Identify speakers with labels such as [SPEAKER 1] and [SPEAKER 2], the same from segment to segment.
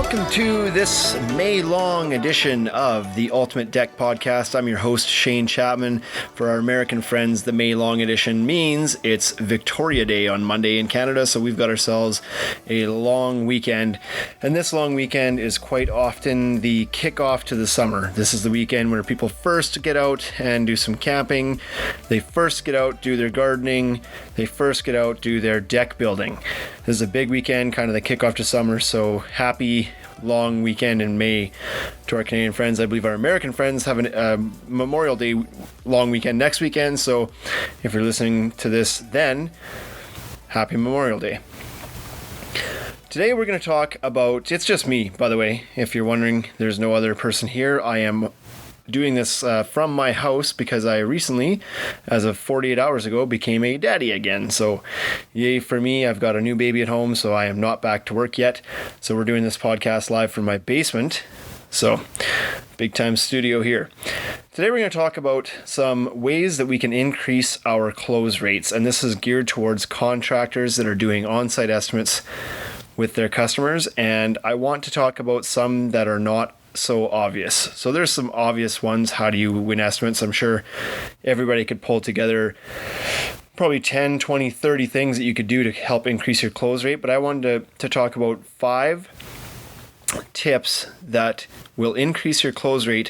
[SPEAKER 1] Welcome to this May-long edition of the Ultimate Deck Podcast. I'm your host, Shane Chapman. For our American friends, the May-long edition means it's Victoria Day on Monday in Canada, so we've got ourselves a long weekend. And this long weekend is quite often the kickoff to the summer. This is the weekend where people first get out and do some camping. They first get out, do their gardening. They first get out, do their deck building. This is a big weekend, kind of the kickoff to summer, so happy long weekend in May to our Canadian friends. I believe our American friends have a Memorial Day long weekend next weekend, so if you're listening to this then, happy Memorial Day. Today we're going to talk about, it's just me, by the way, if you're wondering, there's no other person here. I am doing this from my house because I recently, as of 48 hours ago, became a daddy again. So yay for me. I've got a new baby at home, so I am not back to work yet. So we're doing this podcast live from my basement. So big time studio here. Today we're going to talk about some ways that we can increase our close rates. And this is geared towards contractors that are doing on-site estimates with their customers. And I want to talk about some that are not so obvious. So there's some obvious ones. How do you win estimates? I'm sure everybody could pull together probably 10, 20, 30 things that you could do to help increase your close rate. But I wanted to talk about 5 tips that will increase your close rate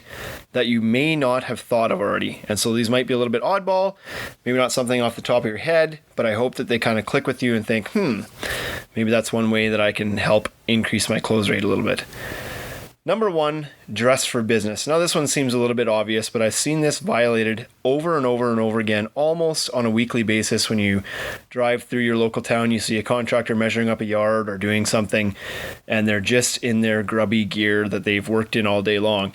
[SPEAKER 1] that you may not have thought of already. And so these might be a little bit oddball, maybe not something off the top of your head, but I hope that they kind of click with you and think, maybe that's one way that I can help increase my close rate a little bit. Number 1, dress for business. Now this one seems a little bit obvious, but I've seen this violated over and over and over again, almost on a weekly basis. When you drive through your local town, you see a contractor measuring up a yard or doing something, and they're just in their grubby gear that they've worked in all day long.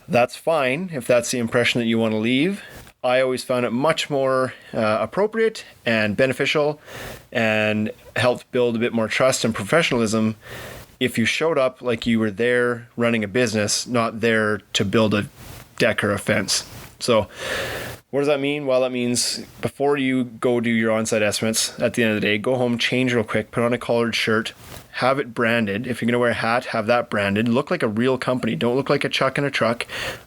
[SPEAKER 1] That's fine if that's the impression that you want to leave. I always found it much more appropriate and beneficial and helped build a bit more trust and professionalism if you showed up like you were there running a business, not there to build a deck or a fence. So what does that mean? Well, that means before you go do your on-site estimates, at the end of the day, go home, change real quick, put on a collared shirt, have it branded. If you're going to wear a hat, have that branded. Look like a real company. Don't look like a chuck in a truck.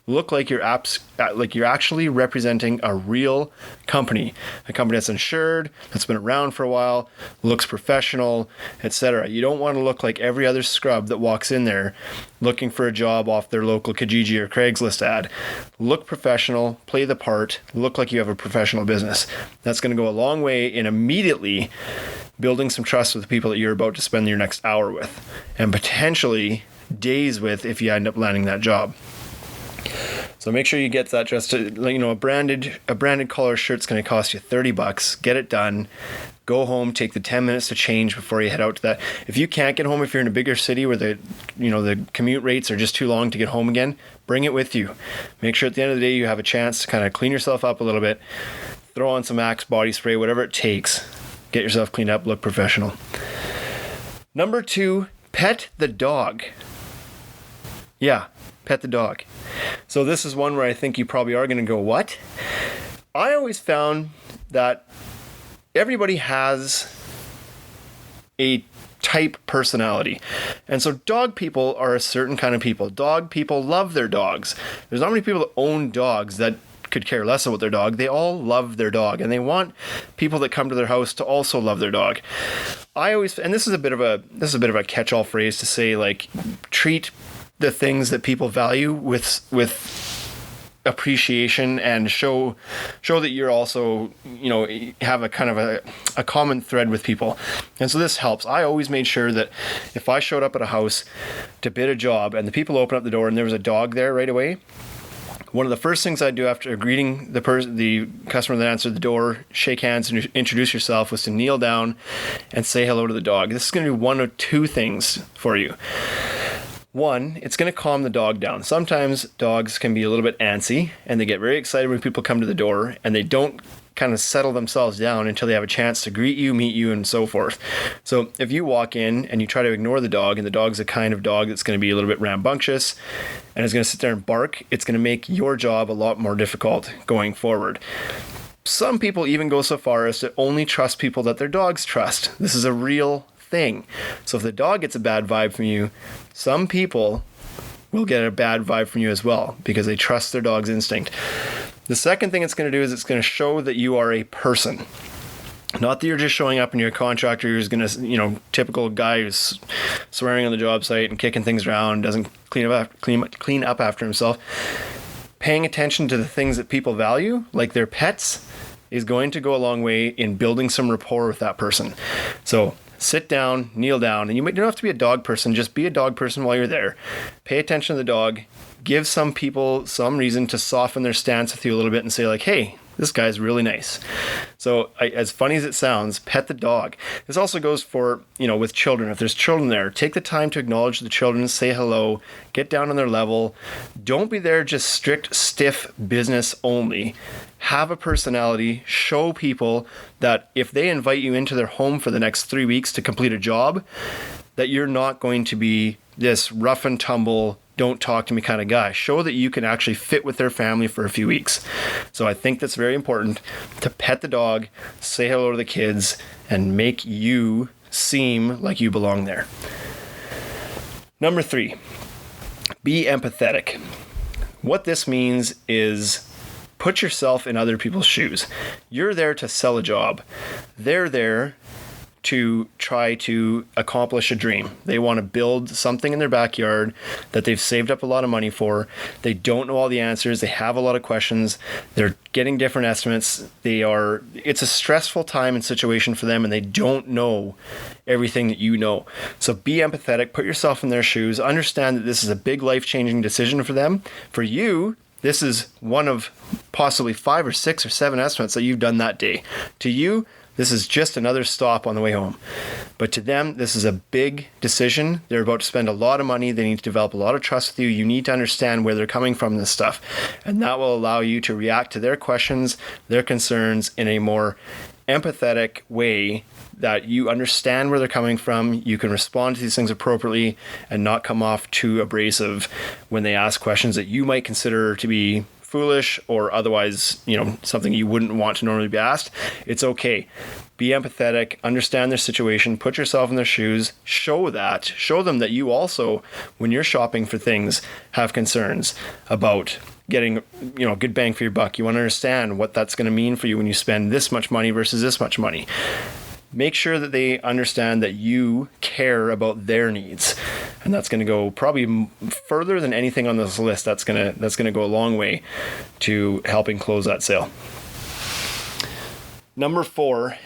[SPEAKER 1] Look like you're actually representing a real company, a company that's insured, that's been around for a while, looks professional, etc. You don't want to look like every other scrub that walks in there looking for a job off their local Kijiji or Craigslist ad. Look professional, play the part, look like you have a professional business. That's going to go a long way in immediately building some trust with the people that you're about to spend your next hour with, and potentially days with if you end up landing that job. So make sure you get that dressed. A branded collar shirt's going to cost you $30. Get it done. Go home. Take the 10 minutes to change before you head out to that. If you can't get home, if you're in a bigger city where the commute rates are just too long to get home again, bring it with you. Make sure at the end of the day you have a chance to kind of clean yourself up a little bit. Throw on some Axe body spray, whatever it takes. Get yourself cleaned up, look professional. Number 2, pet the dog. Yeah, pet the dog. So this is one where I think you probably are going to go, what? I always found that everybody has a type personality. And so dog people are a certain kind of people. Dog people love their dogs. There's not many people that own dogs that could care less about their dog. They all love their dog, and they want people that come to their house to also love their dog. And this is a bit of a catch-all phrase to say, like, treat the things that people value with appreciation, and show that you're also, have a kind of a common thread with people. And so this helps. I always made sure that if I showed up at a house to bid a job and the people open up the door and there was a dog there right away, one of the first things I'd do after greeting the customer that answered the door, shake hands and introduce yourself, was to kneel down and say hello to the dog. This is going to do one of 2 things for you. One, it's going to calm the dog down. Sometimes dogs can be a little bit antsy and they get very excited when people come to the door, and they don't kind of settle themselves down until they have a chance to greet you, meet you, and so forth. So if you walk in and you try to ignore the dog, and the dog's a kind of dog that's going to be a little bit rambunctious and is going to sit there and bark, it's going to make your job a lot more difficult going forward. Some people even go so far as to only trust people that their dogs trust. This is a real thing. So if the dog gets a bad vibe from you, some people will get a bad vibe from you as well because they trust their dog's instinct. The second thing it's going to do is it's going to show that you are a person. Not that you're just showing up and you're a contractor who's going to, typical guy who's swearing on the job site and kicking things around, doesn't clean up after himself. Paying attention to the things that people value, like their pets, is going to go a long way in building some rapport with that person. So sit down, kneel down, and you don't have to be a dog person, just be a dog person while you're there. Pay attention to the dog, give some people some reason to soften their stance with you a little bit and say like, hey, this guy's really nice. So as funny as it sounds, pet the dog. This also goes for, with children. If there's children there, take the time to acknowledge the children, say hello, get down on their level. Don't be there just strict, stiff business only. Have a personality. Show people that if they invite you into their home for the next 3 weeks to complete a job, that you're not going to be this rough and tumble, don't talk to me kind of guy. Show that you can actually fit with their family for a few weeks. So I think that's very important to pet the dog, say hello to the kids, and make you seem like you belong there. Number 3, be empathetic. What this means is put yourself in other people's shoes. You're there to sell a job. They're there to try to accomplish a dream. They want to build something in their backyard that they've saved up a lot of money for. They don't know all the answers. They have a lot of questions. They're getting different estimates. It's a stressful time and situation for them, and they don't know everything that you know. So be empathetic, put yourself in their shoes, understand that this is a big life-changing decision for them. For you, this is one of possibly 5 or 6 or 7 estimates that you've done that day. To you, this is just another stop on the way home. But to them, this is a big decision. They're about to spend a lot of money. They need to develop a lot of trust with you. You need to understand where they're coming from in this stuff. And that will allow you to react to their questions, their concerns in a more empathetic way that you understand where they're coming from. You can respond to these things appropriately and not come off too abrasive when they ask questions that you might consider to be foolish or otherwise, something you wouldn't want to normally be asked. It's okay. Be empathetic, understand their situation, put yourself in their shoes, show them that you also, when you're shopping for things, have concerns about getting, good bang for your buck. You want to understand what that's going to mean for you when you spend this much money versus this much money. Make sure that they understand that you care about their needs. And that's going to go probably further than anything on this list. That's going to go a long way to helping close that sale. Number 4,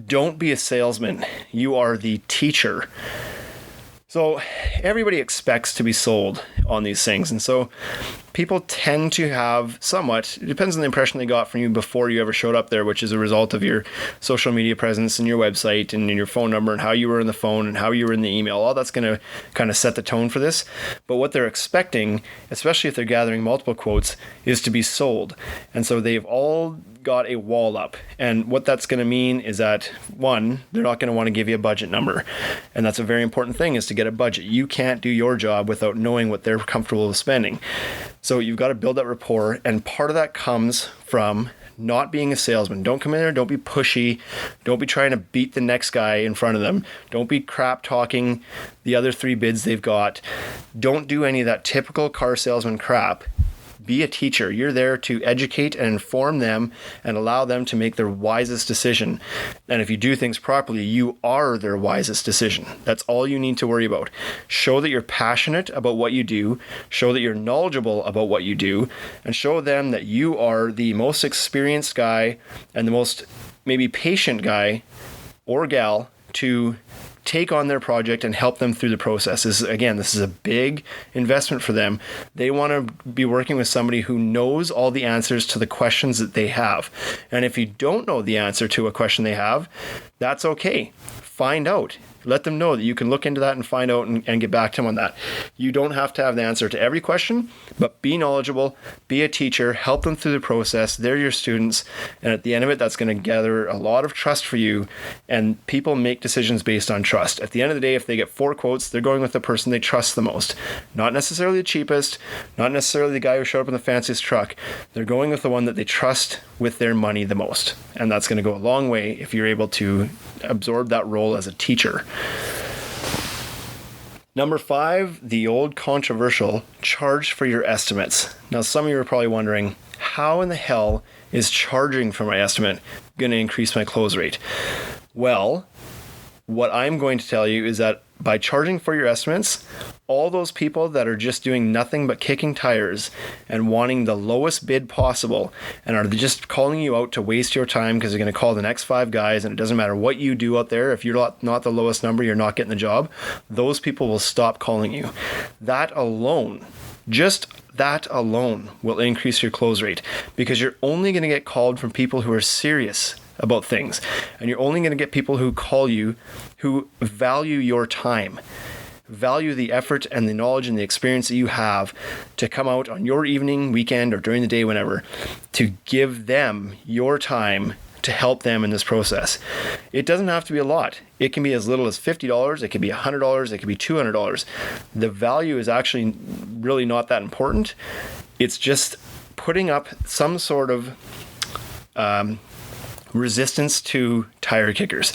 [SPEAKER 1] don't be a salesman. You are the teacher. So everybody expects to be sold on these things. And so people tend to have somewhat, it depends on the impression they got from you before you ever showed up there, which is a result of your social media presence and your website and your phone number and how you were in the phone and how you were in the email. All that's going to kind of set the tone for this. But what they're expecting, especially if they're gathering multiple quotes, is to be sold. And so they've all got a wall up. And what that's going to mean is that, one, they're not going to want to give you a budget number. And that's a very important thing, is to get a budget. You can't do your job without knowing what they're comfortable with spending. So you've got to build that rapport. And part of that comes from not being a salesman. Don't come in there, don't be pushy. Don't be trying to beat the next guy in front of them. Don't be crap talking the other 3 bids they've got. Don't do any of that typical car salesman crap. Be a teacher. You're there to educate and inform them and allow them to make their wisest decision. And if you do things properly, you are their wisest decision. That's all you need to worry about. Show that you're passionate about what you do, show that you're knowledgeable about what you do, and show them that you are the most experienced guy and the most maybe patient guy or gal to take on their project and help them through the process. This is a big investment for them. They want to be working with somebody who knows all the answers to the questions that they have. And if you don't know the answer to a question they have, that's okay. Find out. Let them know that you can look into that and find out and get back to them on that. You don't have to have the answer to every question, but be knowledgeable, be a teacher, help them through the process. They're your students. And at the end of it, that's going to gather a lot of trust for you. And people make decisions based on trust. At the end of the day, if they get 4 quotes, they're going with the person they trust the most. Not necessarily the cheapest, not necessarily the guy who showed up in the fanciest truck. They're going with the one that they trust with their money the most. And that's going to go a long way if you're able to absorb that role as a teacher. Number 5, the old controversial charge for your estimates. Now, some of you are probably wondering, how in the hell is charging for my estimate going to increase my close rate? Well, what I'm going to tell you is that by charging for your estimates, all those people that are just doing nothing but kicking tires and wanting the lowest bid possible and are just calling you out to waste your time because they're going to call the next 5 guys, and it doesn't matter what you do out there, if you're not the lowest number, you're not getting the job, those people will stop calling you. That alone, just that alone will increase your close rate, because you're only going to get called from people who are serious about things, and you're only going to get people who call you who value your time, value the effort and the knowledge and the experience that you have to come out on your evening, weekend, or during the day, whenever, to give them your time to help them in this process. It doesn't have to be a lot. It can be as little as $50, it could be $100, it could be $200. The value is actually really not that important. It's just putting up some sort of resistance to tire kickers.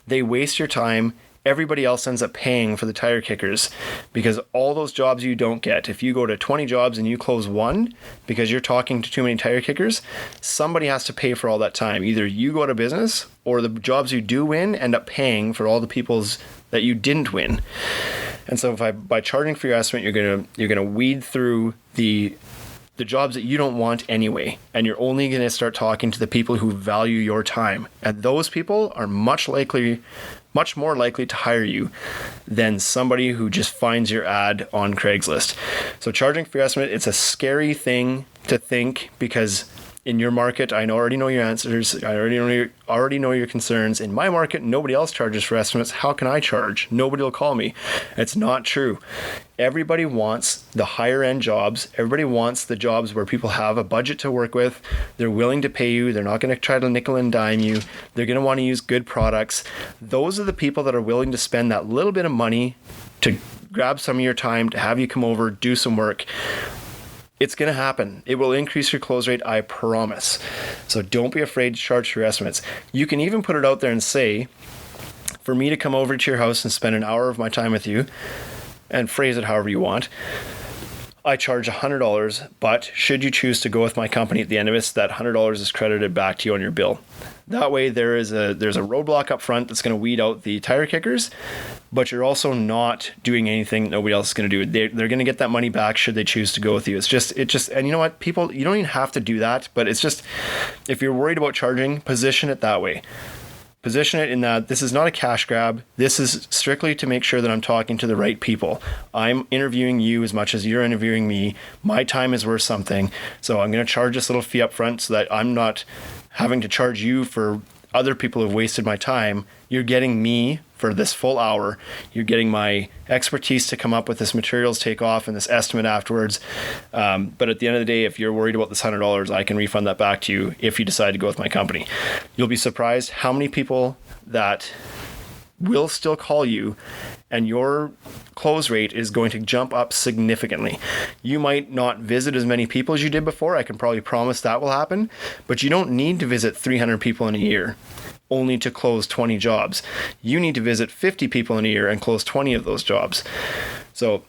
[SPEAKER 1] They waste your time. Everybody else ends up paying for the tire kickers, because all those jobs you don't get, if you go to 20 jobs and you close one because you're talking to too many tire kickers, somebody has to pay for all that time. Either you go out of business, or the jobs you do win end up paying for all the people's that you didn't win. And so by charging for your estimate, you're gonna weed through the jobs that you don't want anyway, and you're only going to start talking to the people who value your time, and those people are much more likely to hire you than somebody who just finds your ad on Craigslist. So charging for your estimate, it's a scary thing to think, because in your market, I already know your answers. I already know your concerns. In my market, nobody else charges for estimates. How can I charge? Nobody will call me. It's not true. Everybody wants the higher end jobs. Everybody wants the jobs where people have a budget to work with. They're willing to pay you. They're not going to try to nickel and dime you. They're going to want to use good products. Those are the people that are willing to spend that little bit of money to grab some of your time, to have you come over, do some work. It's going to happen. It will increase your close rate, I promise. So don't be afraid to charge for your estimates. You can even put it out there and say, for me to come over to your house and spend an hour of my time with you, and phrase it however you want, I charge $100, but should you choose to go with my company at the end of it, that $100 is credited back to you on your bill. That way there's a roadblock up front that's going to weed out the tire kickers, but you're also not doing anything nobody else is going to do. They're going to get that money back should they choose to go with you. It's just, and you know what, people, you don't even have to do that, but it's just, if you're worried about charging, position it that way. Position it in that this is not a cash grab. This is strictly to make sure that I'm talking to the right people. I'm interviewing you as much as you're interviewing me. My time is worth something. So I'm going to charge this little fee up front so that I'm not having to charge you for other people who've wasted my time. You're getting me for this full hour. You're getting my expertise to come up with this materials takeoff and this estimate afterwards. But at the end of the day, if you're worried about this $100, I can refund that back to you if you decide to go with my company. You'll be surprised how many people that will still call you, and your close rate is going to jump up significantly. You might not visit as many people as you did before. I can probably promise that will happen, but you don't need to visit 300 people in a year only to close 20 jobs. You need to visit 50 people in a year and close 20 of those jobs. So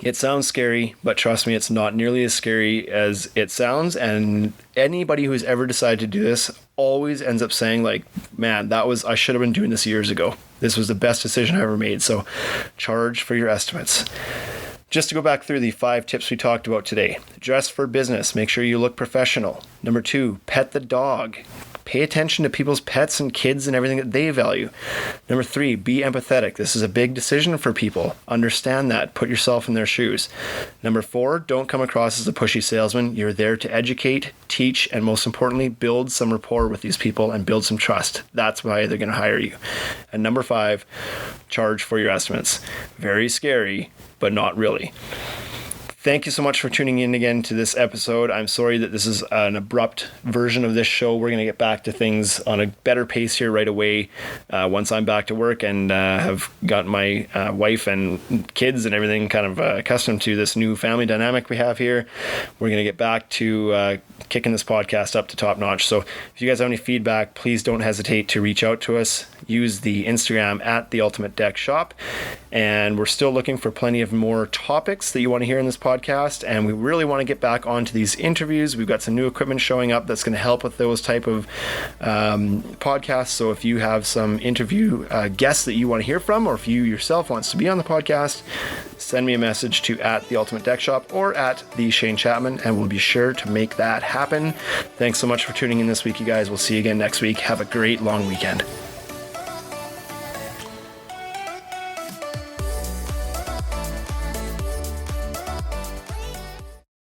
[SPEAKER 1] it sounds scary, but trust me, it's not nearly as scary as it sounds. And anybody who's ever decided to do this always ends up saying, like, man, I should have been doing this years ago. This was the best decision I ever made. So charge for your estimates. Just to go back through the 5 tips we talked about today. Dress for business. Make sure you look professional. Number 2, pet the dog. Pay attention to people's pets and kids and everything that they value. Number 3, be empathetic. This is a big decision for people. Understand that. Put yourself in their shoes. Number 4, don't come across as a pushy salesman. You're there to educate, teach, and most importantly, build some rapport with these people and build some trust. That's why they're going to hire you. And number 5, charge for your estimates. Very scary, but not really. Thank you so much for tuning in again to this episode. I'm sorry that this is an abrupt version of this show. We're going to get back to things on a better pace here right away once I'm back to work and have got my wife and kids and everything kind of accustomed to this new family dynamic we have here. We're going to get back to kicking this podcast up to top notch. So if you guys have any feedback, please don't hesitate to reach out to us. Use the Instagram at the Ultimate Deck Shop. And we're still looking for plenty of more topics that you want to hear in this podcast. And we really want to get back onto these interviews. We've got some new equipment showing up that's going to help with those type of podcasts. So if you have some interview guests that you want to hear from, or if you yourself wants to be on the podcast, send me a message to at the Ultimate Deck Shop or at the Shane Chapman, and we'll be sure to make that happen. Thanks so much for tuning in this week, you guys. We'll see you again next week. Have a great long weekend.